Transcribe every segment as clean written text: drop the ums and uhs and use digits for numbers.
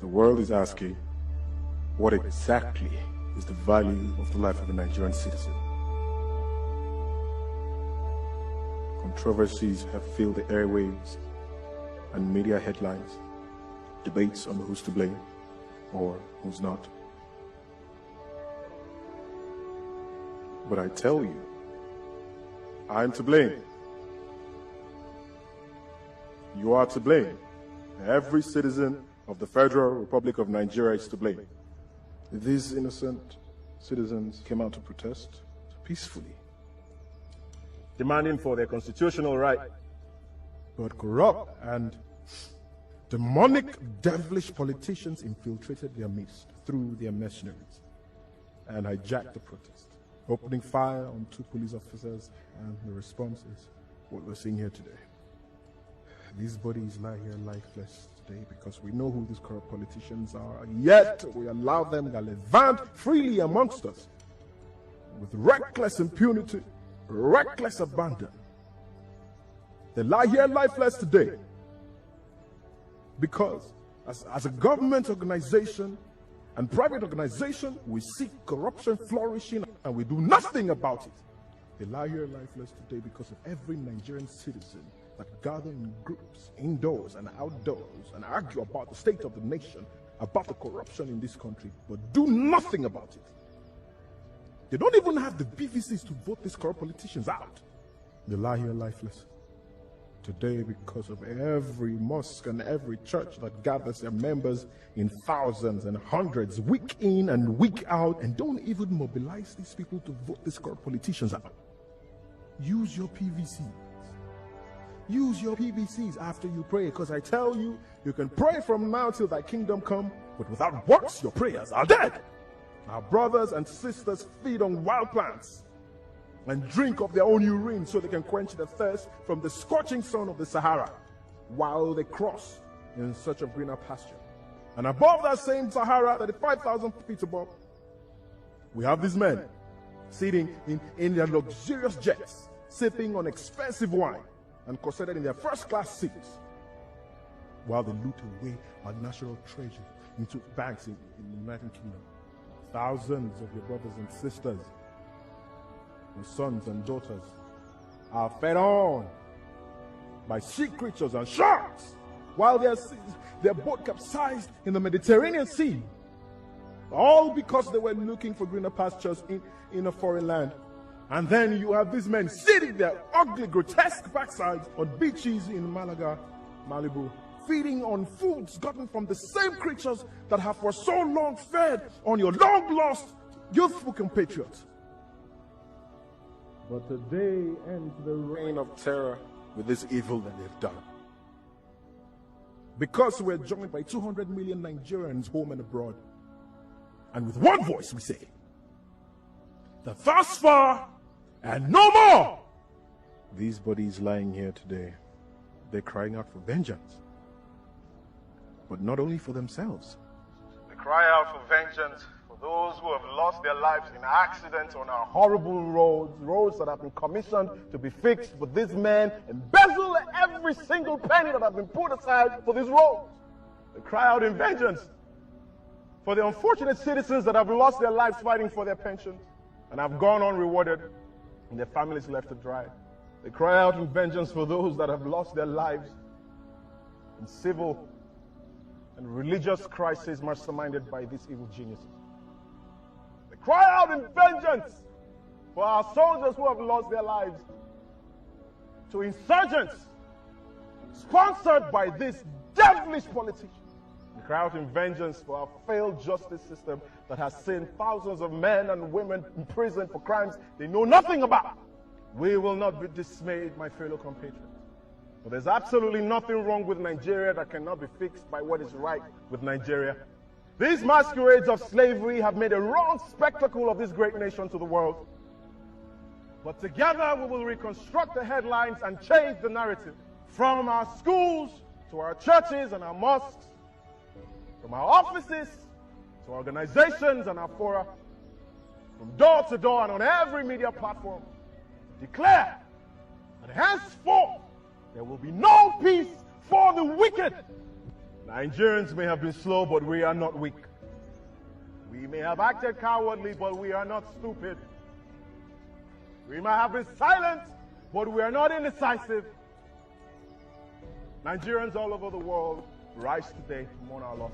The world is asking, what exactly is the value of the life of a Nigerian citizen? Controversies have filled the airwaves and media headlines, debates on who's to blame or who's not. But I tell you, I'm to blame. You are to blame. Every citizen of the Federal Republic of Nigeria is to blame. These innocent citizens came out to protest peacefully, demanding for their constitutional right. But corrupt and demonic, devilish politicians infiltrated their midst through their mercenaries and hijacked the protest, opening fire on 2 police officers, and the response is what we're seeing here today. These bodies lie here lifeless today because we know who these corrupt politicians are, yet we allow them gallivant freely amongst us with reckless impunity, reckless abandon. They lie here lifeless today because as a government organization and private organization, we see corruption flourishing and we do nothing about it. They lie here lifeless today because of every Nigerian citizen that gather in groups, indoors and outdoors, and argue about the state of the nation, about the corruption in this country, but do nothing about it. They don't even have the BVCs to vote these corrupt politicians out. They lie here lifeless today because of every mosque and every church that gathers their members in thousands and hundreds, week in and week out, and don't even mobilize these people to vote these corrupt politicians out. Use your PVCs. Use your PVCs after you pray, because I tell you, you can pray from now till thy kingdom come, but without works, your prayers are dead. Our brothers and sisters feed on wild plants and drink of their own urine so they can quench their thirst from the scorching sun of the Sahara while they cross in search of greener pasture. And above that same Sahara, 35,000 feet above, we have these men sitting in their luxurious jets, sipping on expensive wine and corseted in their first-class seats, while they loot away our national treasure into banks in the United Kingdom. Thousands of your brothers and sisters, your sons and daughters, are fed on by sea creatures and sharks, while their boat capsized in the Mediterranean Sea, all because they were looking for greener pastures in a foreign land. And then you have these men sitting their ugly, grotesque backsides on beaches in Malaga, Malibu, feeding on foods gotten from the same creatures that have for so long fed on your long-lost youthful compatriots. But today ends the reign of terror with this evil that they've done. Because we're joined by 200 million Nigerians home and abroad. And with one voice we say, that thus far and no more. These bodies lying here today, they're crying out for vengeance. But not only for themselves. They cry out for vengeance for those who have lost their lives in accidents on our horrible roads that have been commissioned to be fixed, but these men embezzle every single penny that have been put aside for these roads. They cry out in vengeance for the unfortunate citizens that have lost their lives fighting for their pensions and have gone unrewarded and their families left to dry. They cry out in vengeance for those that have lost their lives in civil and religious crises masterminded by these evil geniuses. They cry out in vengeance for our soldiers who have lost their lives to insurgents sponsored by these devilish politicians. They cry out in vengeance for our failed justice system that has seen thousands of men and women in prison for crimes they know nothing about. We will not be dismayed, my fellow compatriots. But there's absolutely nothing wrong with Nigeria that cannot be fixed by what is right with Nigeria. These masquerades of slavery have made a wrong spectacle of this great nation to the world. But together we will reconstruct the headlines and change the narrative. From our schools to our churches and our mosques, from our offices to organizations and our fora, from door to door and on every media platform, declare that henceforth there will be no peace for the wicked. Nigerians may have been slow, but we are not weak. We may have acted cowardly, but we are not stupid. We might have been silent, but we are not indecisive. Nigerians all over the world rise today to mourn our loss.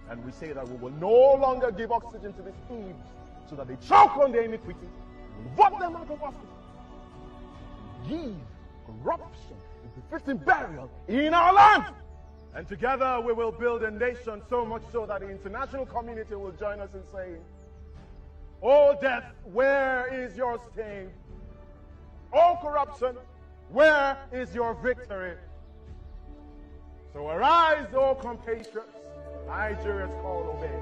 And we say that we will no longer give oxygen to these thieves so that they choke on their iniquity. We'll vote them out of office. Give corruption and befitting burial in our land. And together we will build a nation, so much so that the international community will join us in saying, "O death, where is your sting? O corruption, where is your victory?" So arise, O compatriots, Nigeria's call obey.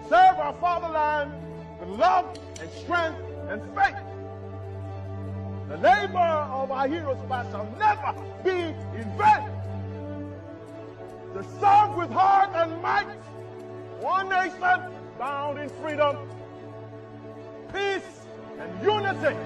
Serve our fatherland with love and strength and faith. The labor of our heroes past shall never be in vain. To serve with heart and might, one nation bound in freedom, peace and unity.